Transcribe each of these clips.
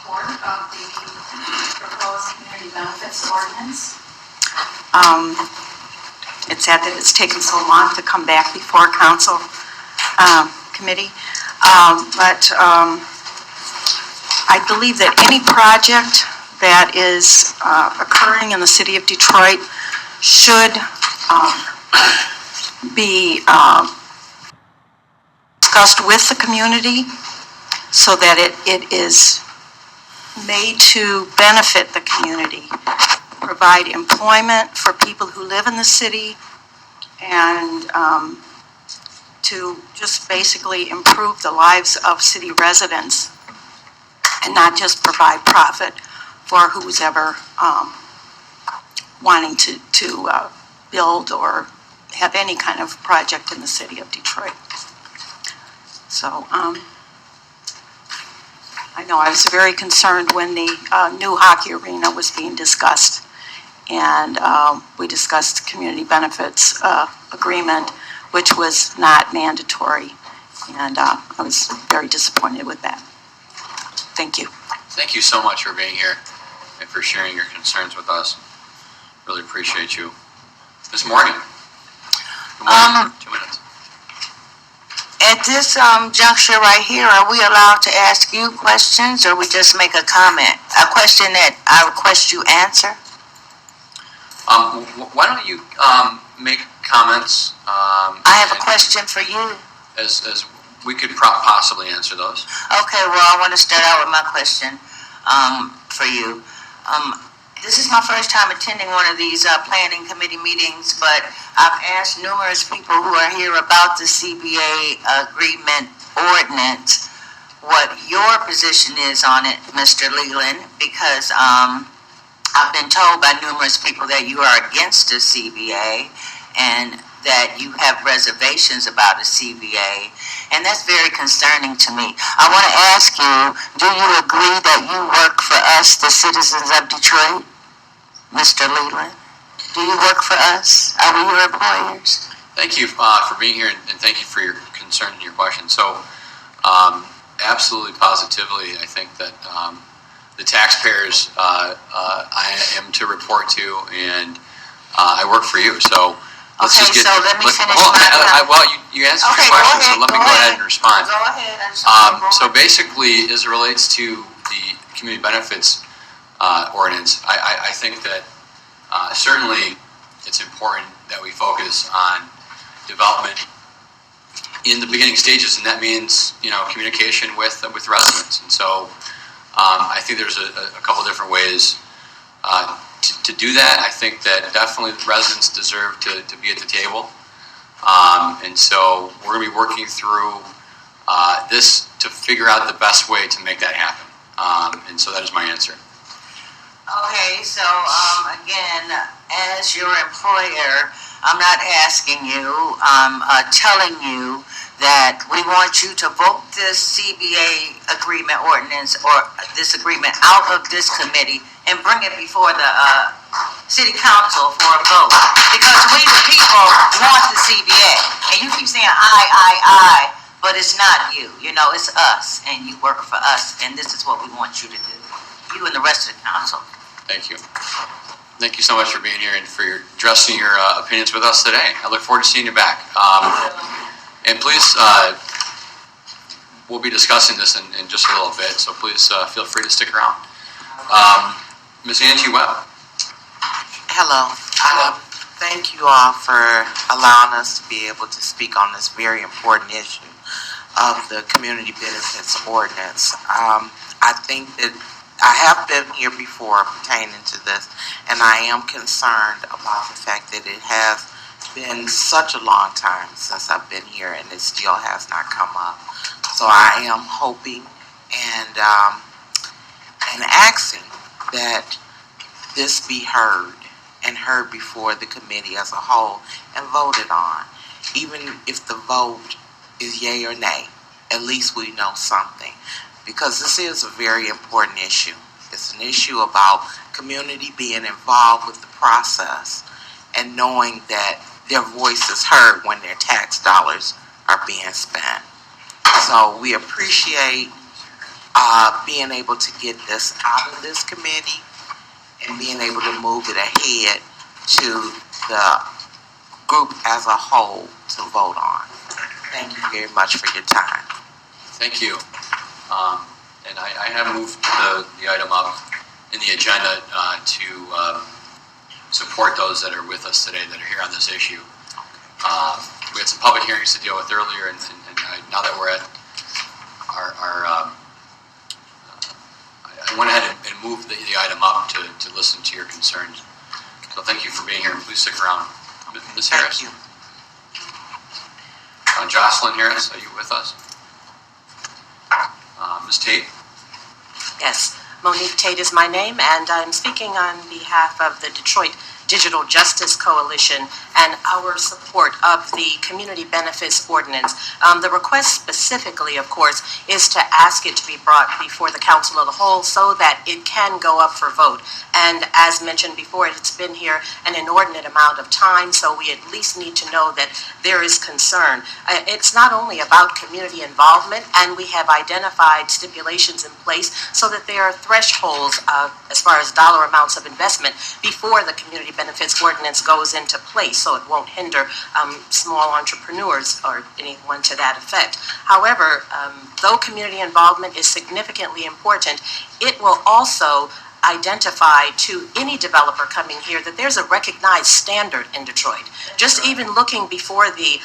support of the proposed community benefits ordinance. It's sad that it's taken so long to come back before council committee, but I believe that any project that is occurring in the city of Detroit should be discussed with the community so that it is made to benefit the community, provide employment for people who live in the city, and to just basically improve the lives of city residents and not just provide profit for who's ever wanting to build or have any kind of project in the city of Detroit. So I know I was very concerned when the new hockey arena was being discussed, and we discussed community benefits agreement, which was not mandatory, and I was very disappointed with that. Thank you. Thank you so much for being here and for sharing your concerns with us. Really appreciate you. Ms. Morgan. Good morning. 2 minutes. At this juncture right here, are we allowed to ask you questions, or we just make a comment? A question that I request you answer? Why don't you make comments? I have a question for you. As we could possibly answer those. Okay, well, I want to start out with my question for you. This is my first time attending one of these planning committee meetings, but I've asked numerous people who are here about the CBA agreement ordinance what your position is on it, Mr. Leland, because I've been told by numerous people that you are against the CBA and that you have reservations about the CBA, and that's very concerning to me. I want to ask you, do you agree that you work for us, the citizens of Detroit? Mr. Leland, do you work for us? Are we your employers? Thank you for being here, and thank you for your concern and your question. So, absolutely, positively, I think that the taxpayers I am to report to, and I work for you. So, let's okay, just get. So let me finish my well, you answered your question, so let me go ahead and respond. Go ahead. So basically, as it relates to the community benefits ordinance, I think that certainly it's important that we focus on development in the beginning stages, and that means communication with residents. And so I think there's a couple different ways to do that. I think that definitely residents deserve to be at the table, and so we're going to be working through this to figure out the best way to make that happen. And so that is my answer. Okay, so again, as your employer, I'm not asking you, I'm telling you that we want you to vote this CBA agreement ordinance or this agreement out of this committee and bring it before the city council for a vote. Because we the people want the CBA. And you keep saying I, but it's not you. It's us, and you work for us, and this is what we want you to do. You and the rest of the council. Thank you. Thank you so much for being here and for addressing your opinions with us today. I look forward to seeing you back. And please, we'll be discussing this in just a little bit, so please feel free to stick around. Ms. Angie Webb. Hello. Thank you all for allowing us to be able to speak on this very important issue of the community benefits ordinance. I think that I have been here before pertaining to this, and I am concerned about the fact that it has been such a long time since I've been here, and it still has not come up. So I am hoping and asking that this be heard before the committee as a whole and voted on. Even if the vote is yay or nay, at least we know something. Because this is a very important issue. It's an issue about community being involved with the process and knowing that their voice is heard when their tax dollars are being spent. So we appreciate being able to get this out of this committee and being able to move it ahead to the group as a whole to vote on. Thank you very much for your time. Thank you. And I have moved the item up in the agenda to support those that are with us today that are here on this issue. We had some public hearings to deal with earlier, and now that we're at our I went ahead and moved the item up to listen to your concerns. So thank you for being here. Please stick around. Ms. Harris. Thank you. Jocelyn Harris, are you with us? Ms. Tate? Yes, Monique Tate is my name, and I'm speaking on behalf of the Detroit Digital Justice Coalition and our support of the Community Benefits Ordinance. The request specifically, of course, is to ask it to be brought before the Council of the Whole so that it can go up for vote. And as mentioned before, it's been here an inordinate amount of time, so we at least need to know that there is concern. It's not only about community involvement, and we have identified stipulations in place so that there are thresholds as far as dollar amounts of investment before the Community Benefits Ordinance goes into place, so it won't hinder small entrepreneurs or anyone to that effect. However, though community involvement is significantly important, it will also identify to any developer coming here that there's a recognized standard in Detroit. Just even looking before the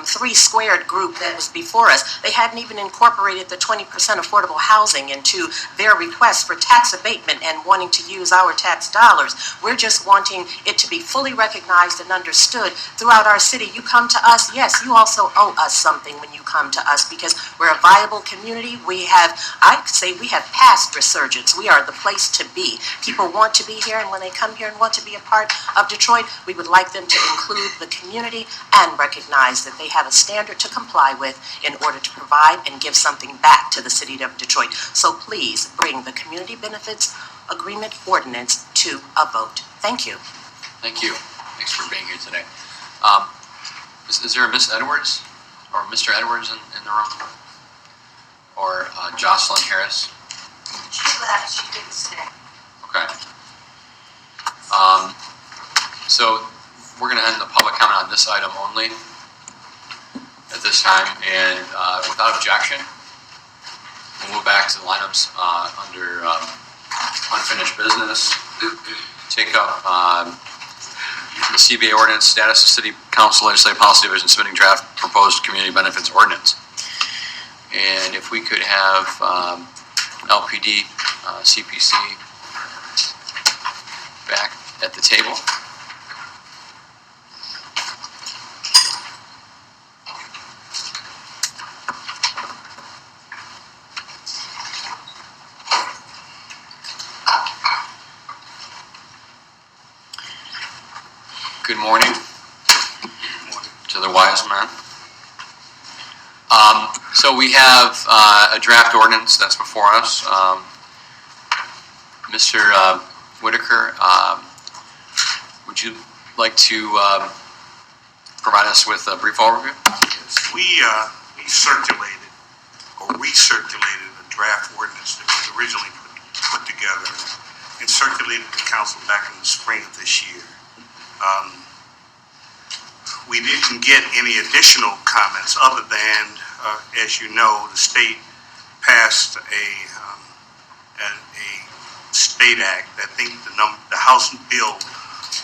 3 Squared group that was before us, they hadn't even incorporated the 20% affordable housing into their request for tax abatement and wanting to use our tax dollars. We're just wanting it to be fully recognized and understood throughout our city. You come to us, yes, you also owe us something when you come to us because we're a viable community. We have, I'd say we have past resurgence. We are the place to be. People want to be here, and when they come here and want to be a part of Detroit, we would like them to include the community and recognize that they have a standard to comply with in order to provide and give something back to the city of Detroit. So please bring the Community Benefits Agreement Ordinance to a vote. Thank you. Thank you. Thanks for being here today. Is there a Miss Edwards or Mr. Edwards in the room? Or Jocelyn Harris? She left, she didn't stay. Okay. So we're going to end the public comment on this item only at this time, and without objection, we'll move back to the items under unfinished business. Take up the CBA ordinance, status of City Council Legislative Policy Division submitting draft proposed community benefits ordinance. And if we could have LPD, CPC back at the table. Good morning to the wise men. So we have a draft ordinance that's before us. Mr. Whitaker, would you like to provide us with a brief overview? Yes, we circulated or recirculated a draft ordinance that was originally put together and circulated to council back in the spring of this year. We didn't get any additional comments other than, as you know, the state passed a state act. I think the House bill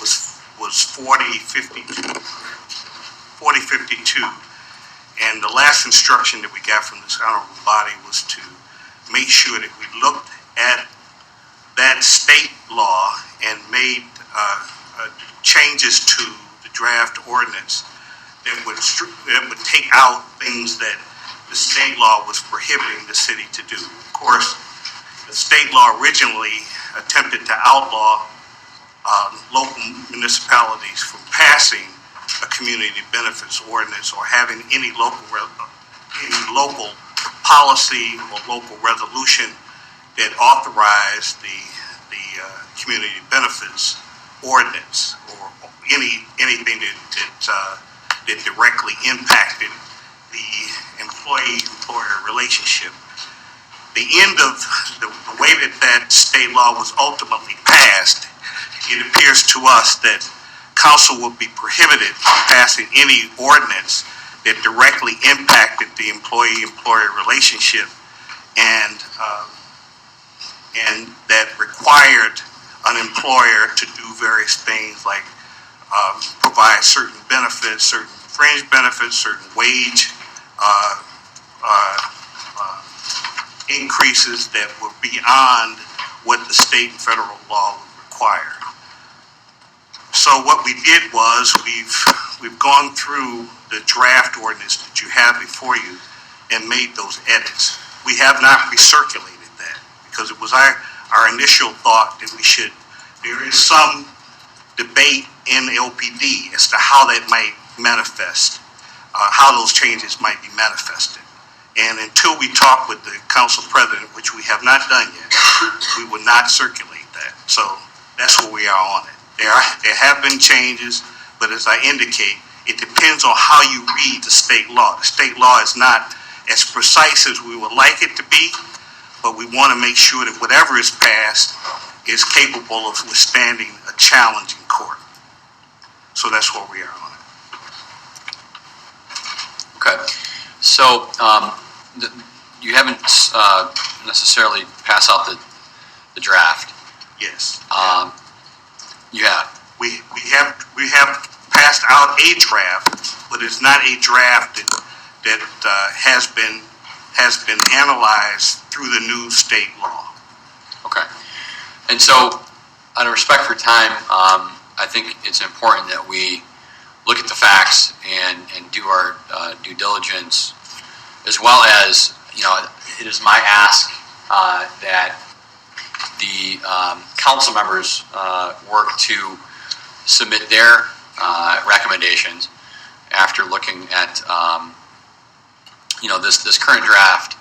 was 4052, and the last instruction that we got from this honorable body was to make sure that we looked at that state law and made changes to the draft ordinance that would take out things that the state law was prohibiting the city to do. Of course, the state law originally attempted to outlaw local municipalities from passing a community benefits ordinance or having any local policy or local resolution that authorized the community benefits ordinance or anything that directly impacted the employee-employer relationship. the end of the way that state law was ultimately passed, it appears to us that council would be prohibited from passing any ordinance that directly impacted the employee-employer relationship and that required an employer to do various things like provide certain benefits, certain fringe benefits, certain wage increases that were beyond what the state and federal law would require. So what we did was we've gone through the draft ordinance that you have before you and made those edits. We have not recirculated that because it was our initial thought that there is some debate in LPD as to how that might manifest, how those changes might be manifested. And until we talk with the council president, which we have not done yet, we will not circulate that. So that's where we are on it. There have been changes, but as I indicate, it depends on how you read the state law. The state law is not as precise as we would like it to be, but we want to make sure that whatever is passed is capable of withstanding a challenge in court. So that's where we are on it. Okay. So you haven't necessarily passed out the draft. Yes. You have. We have passed out a draft, but it's not a draft that has been analyzed through the new state law. Okay. And so, out of respect for time, I think it's important that we look at the facts and do our due diligence, as well as, it is my ask that the council members work to submit their recommendations after looking at this current draft.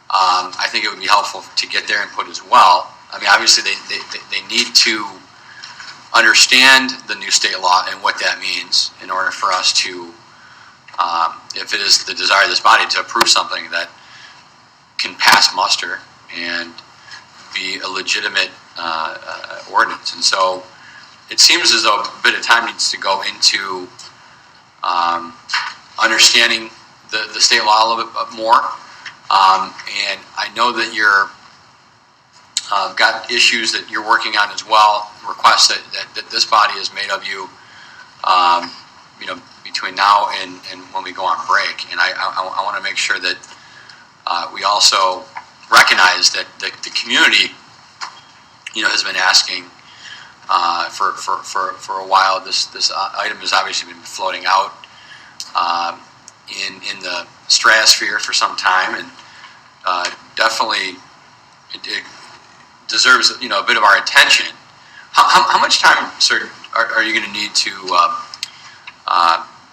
I think it would be helpful to get their input as well. I mean, obviously they need to understand the new state law and what that means in order for us to, if it is the desire of this body to approve something that can pass muster and be a legitimate ordinance. And so it seems as though a bit of time needs to go into understanding the state law a little bit more. And I know that you're got issues that you're working on as well, requests that this body has made of you, between now and when we go on break. And I want to make sure that we also recognize that the community, has been asking for a while. This item has obviously been floating out in the stratosphere for some time, and definitely it deserves a bit of our attention. How much time, sir, are you going to need to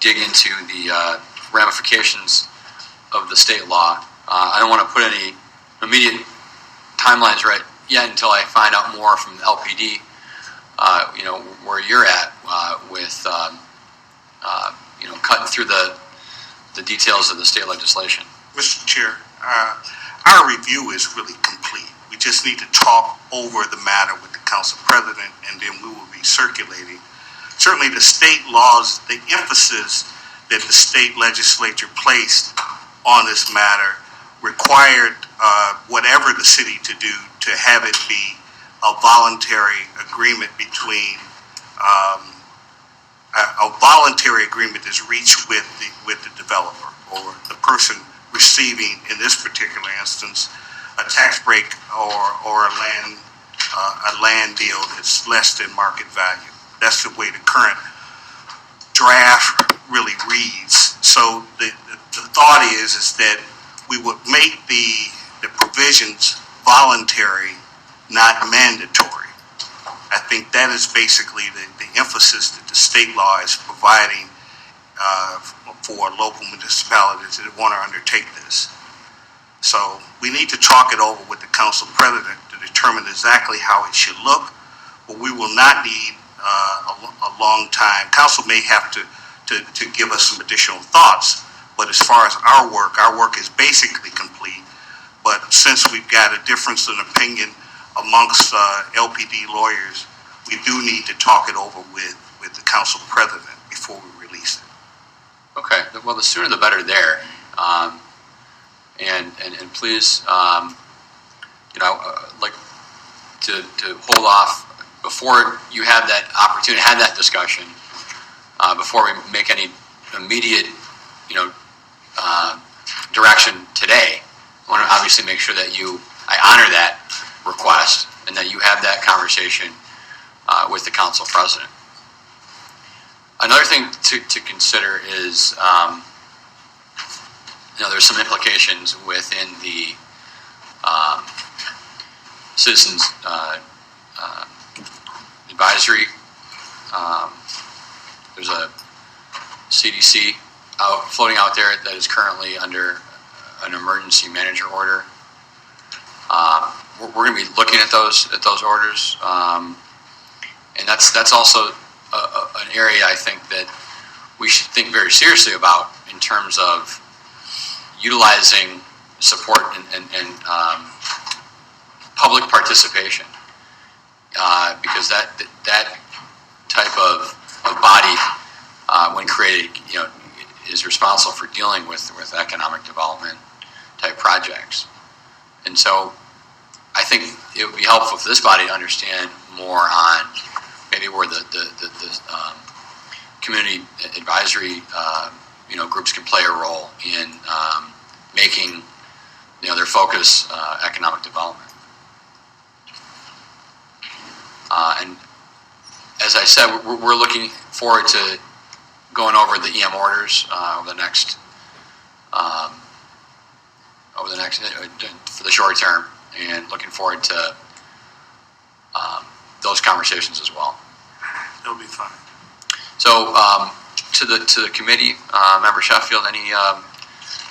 dig into the ramifications of the state law? I don't want to put any immediate timelines right yet until I find out more from the LPD, where you're at with, cutting through the details of the state legislation. Mr. Chair, our review is really complete. We just need to talk over the matter with the council president, and then we will be circulating. Certainly the state laws, the emphasis that the state legislature placed on this matter required whatever the city to do to have it be a voluntary agreement between a voluntary agreement is reached with the developer or the person receiving, in this particular instance, a tax break or a land deal that's less than market value. That's the way the current draft really reads. So the thought is that we would make the provisions voluntary, not mandatory. I think that is basically the emphasis that the state law is providing for local municipalities that want to undertake this. So we need to talk it over with the council president to determine exactly how it should look, but we will not need a long time. Council may have to give us some additional thoughts, but as far as our work is basically complete, But since we've got a difference in opinion amongst LPD lawyers, we do need to talk it over with the council president before we release it. Okay, well, the sooner the better there. And please, like to hold off before you have that opportunity, have that discussion, before we make any immediate, direction today. I want to obviously make sure that I honor that request and that you have that conversation with the council president. Another thing to consider is, there's some implications within the citizens advisory. There's a CDC floating out there that is currently under an emergency manager order. We're going to be looking at those orders, and that's also an area I think that we should think very seriously about in terms of utilizing support and public participation, because that type of body, when created, is responsible for dealing with economic development type projects. And so I think it would be helpful for this body to understand more on maybe where the community advisory groups can play a role in making their focus economic development. And as I said, we're looking forward to going over the EM orders over the next for the short term, and looking forward to those conversations as well. It'll be fine. So to the committee, Member Sheffield, any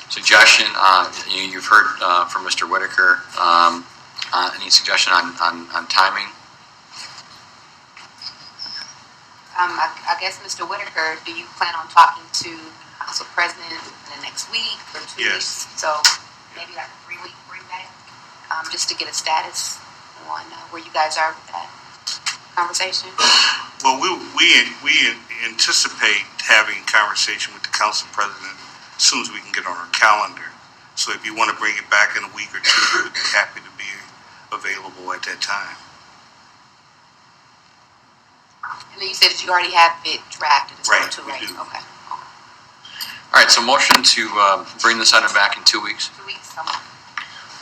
suggestion? You've heard from Mr. Whitaker. Any suggestion on timing? I guess, Mr. Whitaker, do you plan on talking to Council President in the next week or 2 Yes. weeks? So maybe like a 3-week bring back, just to get a status on where you guys are with that conversation? Well, we anticipate having a conversation with the council president as soon as we can get on our calendar. So if you want to bring it back in a week or two, we'd be happy to be available at that time. And then you said that you already have it drafted. It's Right, not too we late. do. Okay. All right, so motion to bring this item back in 2 weeks. 2 weeks.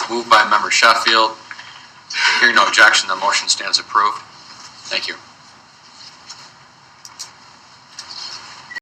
Moved by Member Sheffield. Hearing no objection, the motion stands approved. Thank you.